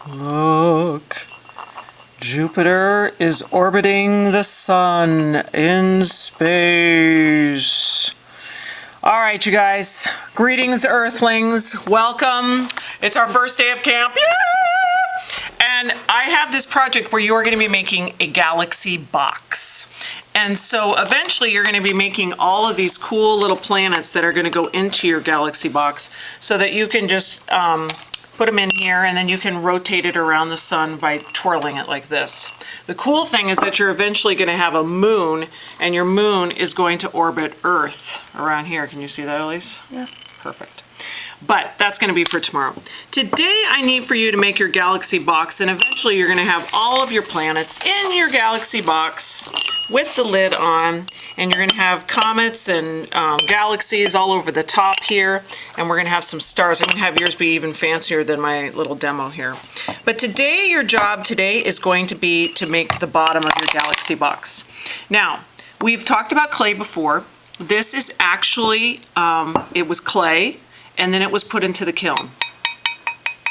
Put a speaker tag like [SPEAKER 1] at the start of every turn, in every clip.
[SPEAKER 1] Look, Jupiter is orbiting the sun in space. All right, you guys, greetings, Earthlings. Welcome. It's our first day of camp. Yeah! And I have this project where you're going to be making a galaxy box. And so eventually you're going to be making all of these cool little planets that are going to go into your galaxy box so that you can just put them in here and then you can rotate it around the sun by twirling it like this. The cool thing is that you're eventually going to have a moon, and your moon is going to orbit Earth around here. Can you see that, Elise?
[SPEAKER 2] Yeah.
[SPEAKER 1] Perfect. But that's going to be for tomorrow. Today I need for you to make your galaxy box, and eventually you're going to have all of your planets in your galaxy box with the lid on, and you're going to have comets and galaxies all over the top here, and we're going to have some stars. I'm going to have yours be even fancier than my little demo here. But today, your job today is going to be to make the bottom of your galaxy box. Now, we've talked about clay before. This is actually, it was clay, and then it was put into the kiln.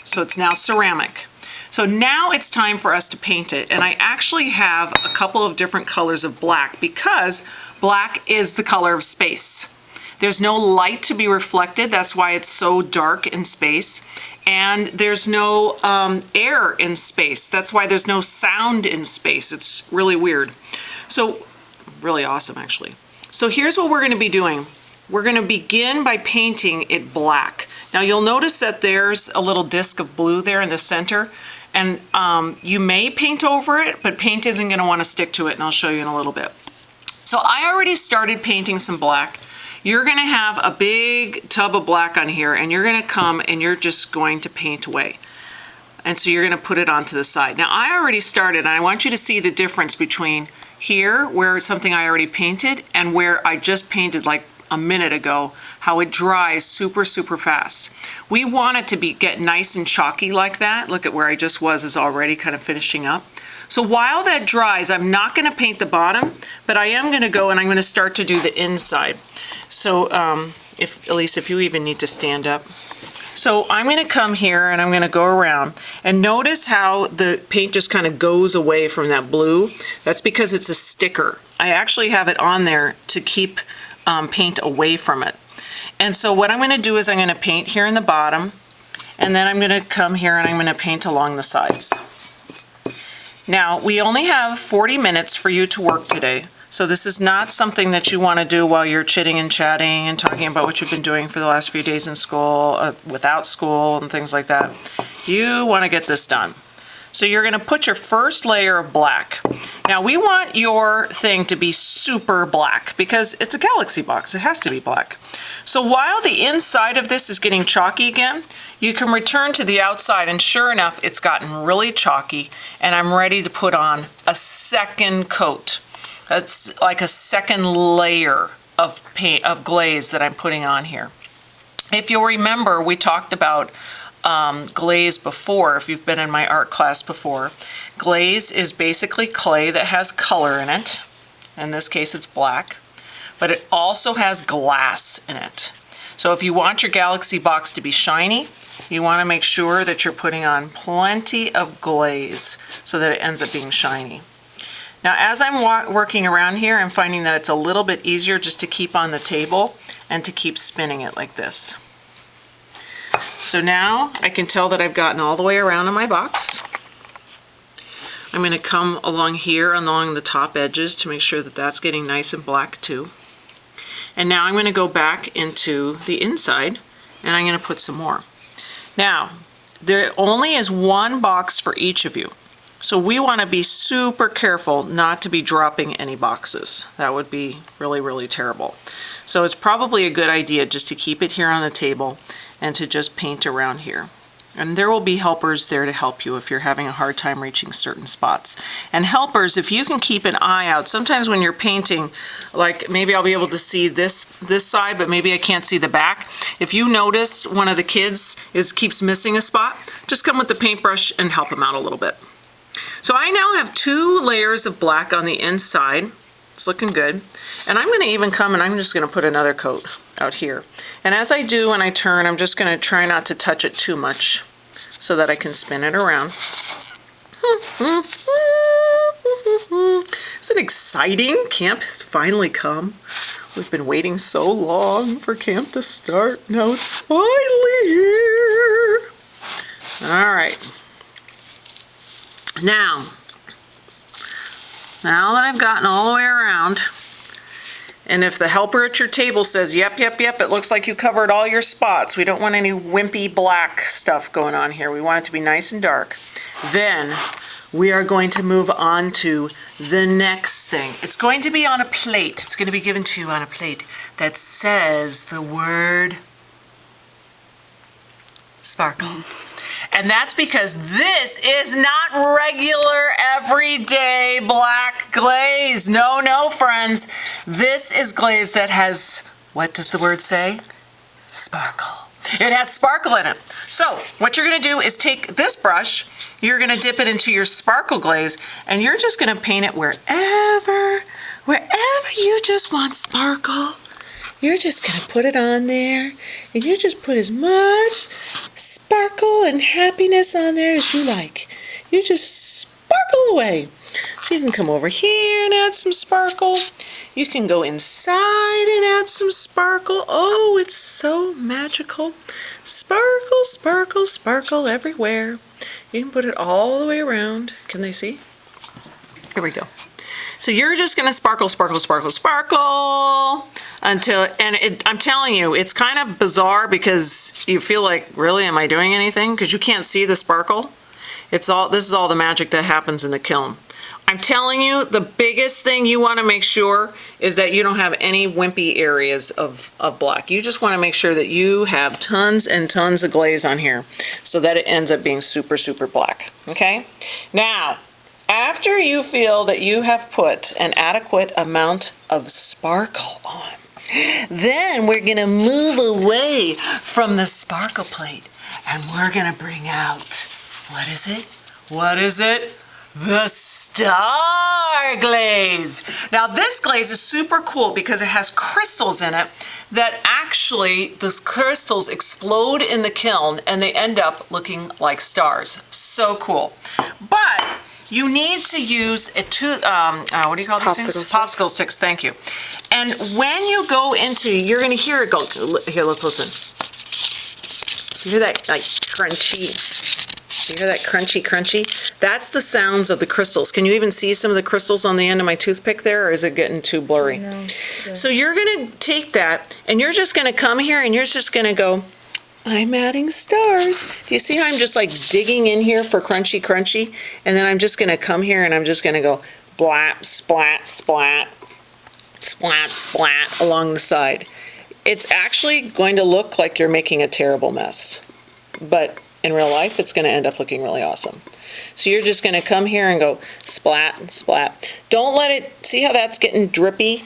[SPEAKER 1] So it's now ceramic. So now it's time for us to paint it. And I actually have a couple of different colors of black because black is the color of space. There's no light to be reflected. That's why it's so dark in space. And there's no air in space. That's why there's no sound in space. It's really weird. So really awesome, actually. So here's what we're going to be doing. We're going to begin by painting it black. Now you'll notice that there's a little disc of blue there in the center, and you may paint over it, but paint isn't going to want to stick to it, and I'll show you in a little bit. So I already started painting some black. You're going to have a big tub of black on here, and you're going to come and you're just going to paint away. And so you're going to put it onto the side. Now I already started, and I want you to see the difference between here, where it's something I already painted, and where I just painted like a minute ago, how it dries super, super fast. We want it to get nice and chalky like that. Look at where I just was is already kind of finishing up. So while that dries, I'm not going to paint the bottom, but I am going to go and I'm going to start to do the inside. So Elise, if you even need to stand up. So I'm going to come here and I'm going to go around, and notice how the paint just kind of goes away from that blue. That's because it's a sticker. I actually have it on there to keep paint away from it. And so what I'm going to do is I'm going to paint here in the bottom, and then I'm going to come here and I'm going to paint along the sides. Now we only have 40 minutes for you to work today, so this is not something that you want to do while you're chitting and chatting and talking about what you've been doing for the last few days in school, without school and things like that. You want to get this done. So you're going to put your first layer of black. Now we want your thing to be super black because it's a galaxy box. It has to be black. So while the inside of this is getting chalky again, you can return to the outside, and sure enough, it's gotten really chalky, and I'm ready to put on a second coat. That's like a second layer of paint, of glaze that I'm putting on here. If you'll remember, we talked about glaze before. If you've been in my art class before, glaze is basically clay that has color in it. In this case it's black, but it also has glass in it. So if you want your galaxy box to be shiny, you want to make sure that you're putting on plenty of glaze so that it ends up being shiny. Now as I'm working around here, I'm finding that it's a little bit easier just to keep on the table and to keep spinning it like this. So now I can tell that I've gotten all the way around in my box. I'm going to come along here along the top edges to make sure that that's getting nice and black too. And now I'm going to go back into the inside and I'm going to put some more. Now, there only is one box for each of you. So we want to be super careful not to be dropping any boxes. That would be really, really terrible. So it's probably a good idea just to keep it here on the table and to just paint around here. And there will be helpers there to help you if you're having a hard time reaching certain spots. And helpers, if you can keep an eye out, sometimes when you're painting, like maybe I'll be able to see this side, but maybe I can't see the back. If you notice one of the kids keeps missing a spot, just come with the paintbrush and help them out a little bit. So I now have 2 layers of black on the inside. It's looking good. And I'm going to even come and I'm just going to put another coat out here. And as I do and I turn, I'm just going to try not to touch it too much so that I can spin it around. Isn't it exciting? Camp has finally come. We've been waiting so long for camp to start. Now it's finally here. All right. Now that I've gotten all the way around, and if the helper at your table says, yep, it looks like you covered all your spots, we don't want any wimpy black stuff going on here. We want it to be nice and dark. Then we are going to move on to the next thing. It's going to be on a plate. It's going to be given to you on a plate that says the word sparkle. And that's because this is not regular, everyday black glaze. No, friends. This is glaze that has, what does the word say? Sparkle. It has sparkle in it. So what you're going to do is take this brush, you're going to dip it into your sparkle glaze, and you're just going to paint it wherever you just want sparkle. You're just going to put it on there, and you just put as much sparkle and happiness on there as you like. You just sparkle away. So you can come over here and add some sparkle. You can go inside and add some sparkle. Oh, it's so magical. Sparkle, sparkle, sparkle everywhere. You can put it all the way around. Can they see? Here we go. So you're just going to sparkle, sparkle, sparkle, sparkle until, and I'm telling you, it's kind of bizarre because you feel like, really, am I doing anything? Because you can't see the sparkle. This is all the magic that happens in the kiln. I'm telling you, the biggest thing you want to make sure is that you don't have any wimpy areas of black. You just want to make sure that you have tons and tons of glaze on here so that it ends up being super, super black. Okay? Now, after you feel that you have put an adequate amount of sparkle on, then we're going to move away from the sparkle plate and we're going to bring out, what is it? What is it? The star glaze. Now this glaze is super cool because it has crystals in it that actually, those crystals explode in the kiln and they end up looking like stars. So cool. But you need to use what do you call these things? Popsicle sticks, thank you. And when you go into, you're gonna hear it go, here, let's listen. You hear that like crunchy? You hear that crunchy, crunchy? That's the sounds of the crystals. Can you even see some of the crystals on the end of my toothpick there, or is it getting too blurry? No. Yeah. So you're gonna take that, and you're just gonna come here, and you're just gonna go, I'm adding stars. Do you see how I'm just like digging in here for crunchy, crunchy? And then I'm just gonna come here, and I'm just gonna go blat, splat, splat, splat, splat along the side. It's actually going to look like you're making a terrible mess, but in real life, it's going to end up looking really awesome. So you're just going to come here and go splat, splat. Don't let it, see how that's getting drippy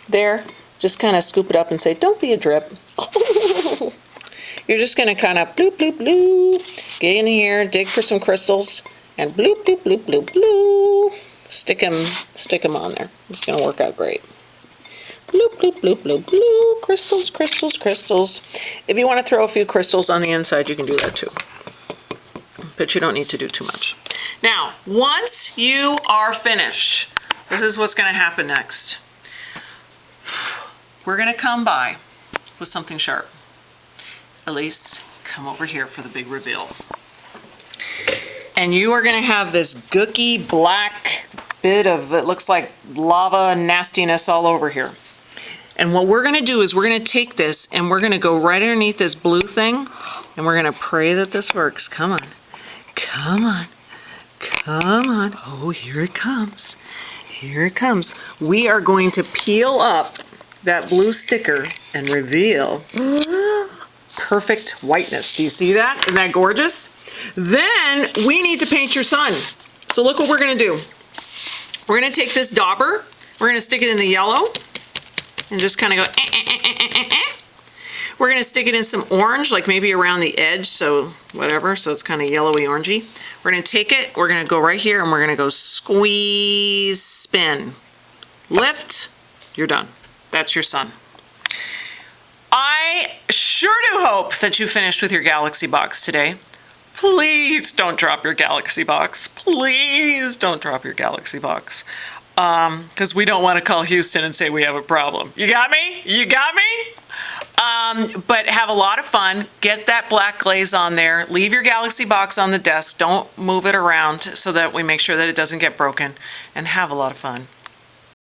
[SPEAKER 1] there? Just kind of scoop it up and say, don't be a drip. You're just going to kind of bloop, bloop, bloop. Get in here, dig for some crystals, and bloop, bloop, bloop, bloop, bloop. Stick them on there. It's going to work out great. Bloop, bloop, bloop, bloop, bloop. Crystals, crystals, crystals. If you want to throw a few crystals on the inside, you can do that too. But you don't need to do too much. Now, once you are finished, this is what's going to happen next. We're going to come by with something sharp. Elise, come over here for the big reveal. And you are going to have this gooky black bit of, it looks like lava nastiness all over here. And what we're going to do is we're going to take this and we're going to go right underneath this blue thing and we're going to pray that this works. Come on. Come on. Come on. Oh, here it comes. Here it comes. We are going to peel up that blue sticker and reveal perfect whiteness. Do you see that? Isn't that gorgeous? Then we need to paint your sun. So look what we're going to do. We're going to take this dauber. We're going to stick it in the yellow and just kind of go We're going to stick it in some orange, like maybe around the edge, so whatever, so it's kind of yellowy orangey. We're going to take it, we're going to go right here, and we're going to go squeeze, spin, lift, you're done. That's your sun. I sure do hope that you finished with your Galaxy box today. Please don't drop your Galaxy box. Please don't drop your Galaxy box. Because we don't want to call Houston and say we have a problem. You got me? You got me? But have a lot of fun. Get that black glaze on there. Leave your Galaxy box on the desk. Don't move it around so that we make sure that it doesn't get broken. And have a lot of fun.